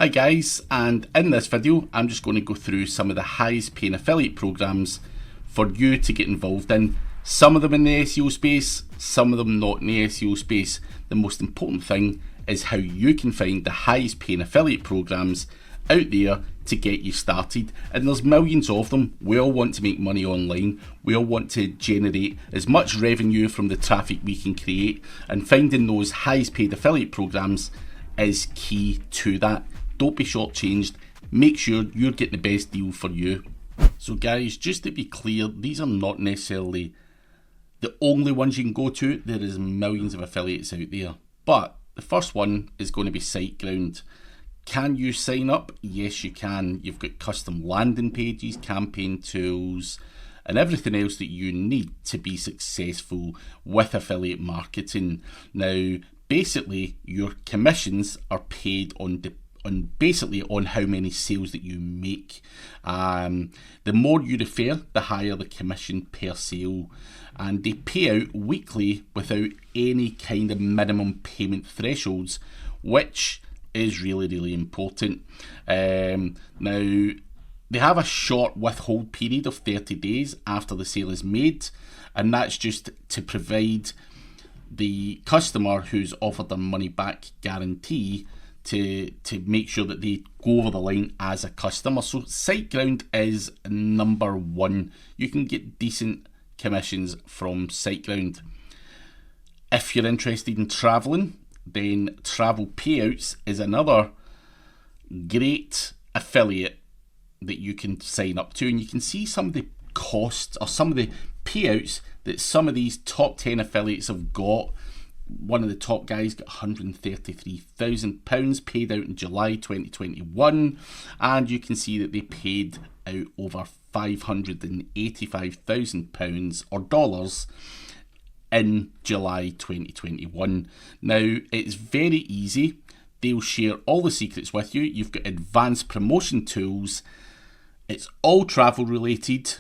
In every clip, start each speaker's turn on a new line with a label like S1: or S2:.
S1: Hi guys, and in this video I'm just going to go through some of the highest paying affiliate programs for you to get involved in. Some of them in the SEO space, some of them not in the SEO space. The most important thing is how you can find the highest paying affiliate programs out there to get you started, and there's millions of them. We all want to make money online. We all want to generate as much revenue from the traffic we can create, and finding those highest paid affiliate programs is key to that. Don't be shortchanged. Make sure you're getting the best deal for you. So guys, just to be clear, these are not necessarily the only ones you can go to. There is millions of affiliates out there, but the first one is going to be SiteGround. Can you sign up? Yes, you can. You've got custom landing pages, campaign tools, and everything else that you need to be successful with affiliate marketing. Now, basically, your commissions are paid on how many sales that you make. The more you refer, the higher the commission per sale, and they pay out weekly without any kind of minimum payment thresholds, which is really important. Now, they have a short withhold period of 30 days after the sale is made, and that's just to provide the customer who's offered their money back guarantee to make sure that they go over the line as a customer. So SiteGround is number one. You can get decent commissions from SiteGround. If you're interested in traveling, then Travel Payouts is another great affiliate that you can sign up to, and you can see some of the costs or some of the payouts that some of these top 10 affiliates have got. One of the top guys got £133,000 paid out in July 2021, and you can see that they paid out over £585,000 or dollars in July 2021. Now, it's very easy. They'll share all the secrets with you. You've got advanced promotion tools. It's all travel related,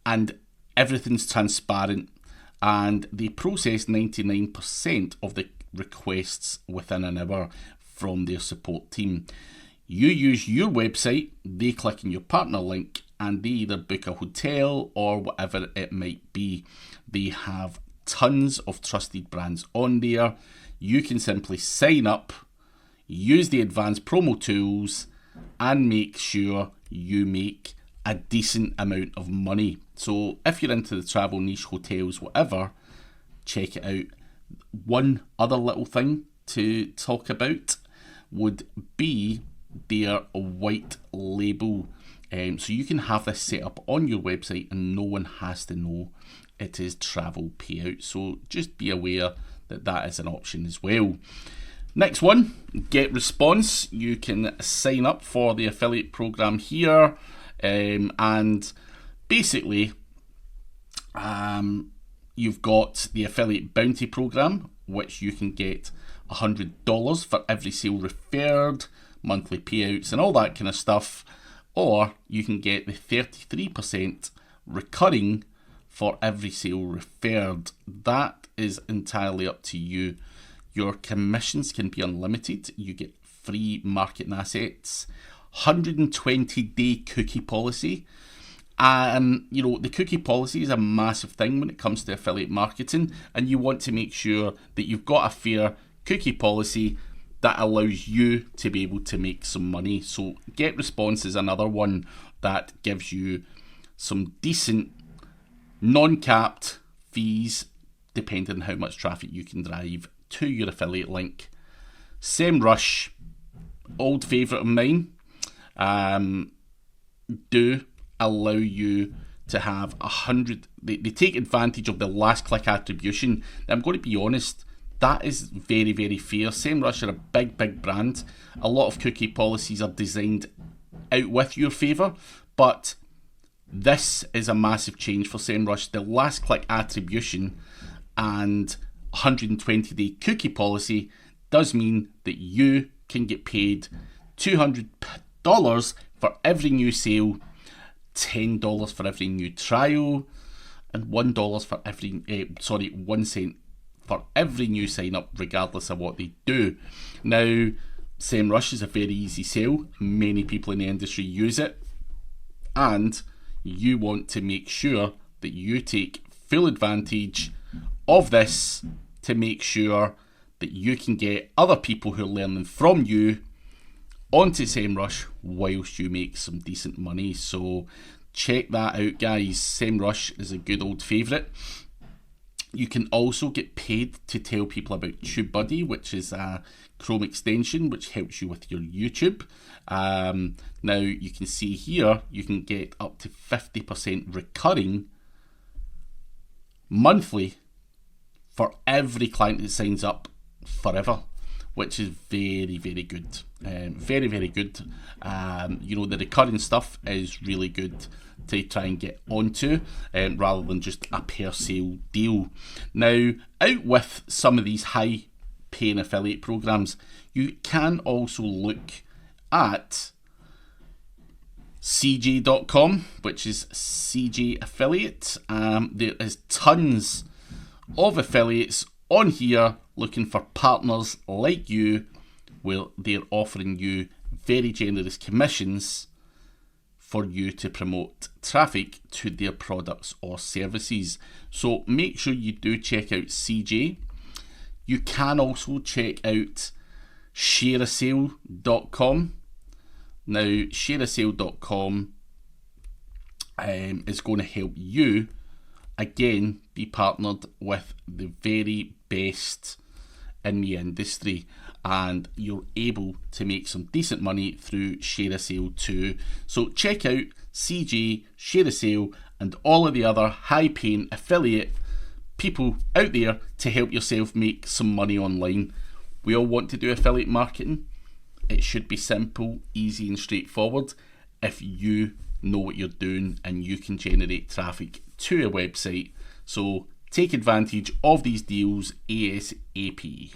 S1: and everything's transparent, and they process 99% of the requests within an hour from their support team. You use your website, they click on your partner link, and they either book a hotel or whatever it might be. They have tons of trusted brands on there. You can simply sign up, use the advanced promo tools, and make sure you make a decent amount of money. So if you're into the travel niche, hotels, whatever, check it out. One other little thing to talk about would be their white label. So you can have this set up on your website and no one has to know it is Travel Payout. So just be aware that that is an option as well. Next one, Get Response. You can sign up for the affiliate program here, and basically you've got the affiliate bounty program, which you can get $100 for every sale referred, monthly payouts and all that kind of stuff, or you can get the 33% recurring for every sale referred. That is entirely up to you. Your commissions can be unlimited. You get free marketing assets, 120-day cookie policy. And you know, the cookie policy is a massive thing when it comes to affiliate marketing, and you want to make sure that you've got a fair cookie policy that allows you to be able to make some money. So Get Response is another one that gives you some decent non-capped fees depending on how much traffic you can drive to your affiliate link. SEMRush, old favourite of mine, do allow you to have 100. They take advantage of the last click attribution. Now, I'm going to be honest, that is very fair. SEMRush are a big brand. A lot of cookie policies are designed out with your favour, but this is a massive change for SEMRush. The last click attribution and 120-day cookie policy does mean that you can get paid $200 for every new sale, $10 for every new trial, and $1 for every 1 cent for every new sign up, regardless of what they do. Now, SEMRush is a very easy sell. Many people in the industry use it, and you want to make sure that you take full advantage of this to make sure that you can get other people who are learning from you onto SEMRush whilst you make some decent money. So check that out, guys. SEMRush is a good old favourite. You can also get paid to tell people about TubeBuddy, which is a Chrome extension which helps you with your YouTube. Now you can see here you can get up to 50% recurring monthly for every client that signs up forever, which is very, very good. Very, very good. You know, the recurring stuff is really good to try and get onto, rather than just a per sale deal. Now, out with some of these high paying affiliate programs, you can also look at CJ.com, which is CJ Affiliate. There is tons of affiliates on here looking for partners like you, where they're offering you very generous commissions for you to promote traffic to their products or services. So make sure you do check out CJ. You can also check out shareasale.com. Now, shareasale.com is going to help you, again, be partnered with the very best in the industry, and you're able to make some decent money through ShareASale too. So check out CJ, ShareASale, and all of the other high-paying affiliate people out there to help yourself make some money online. We all want to do affiliate marketing. It should be simple, easy, and straightforward if you know what you're doing and you can generate traffic to a website. So take advantage of these deals ASAP.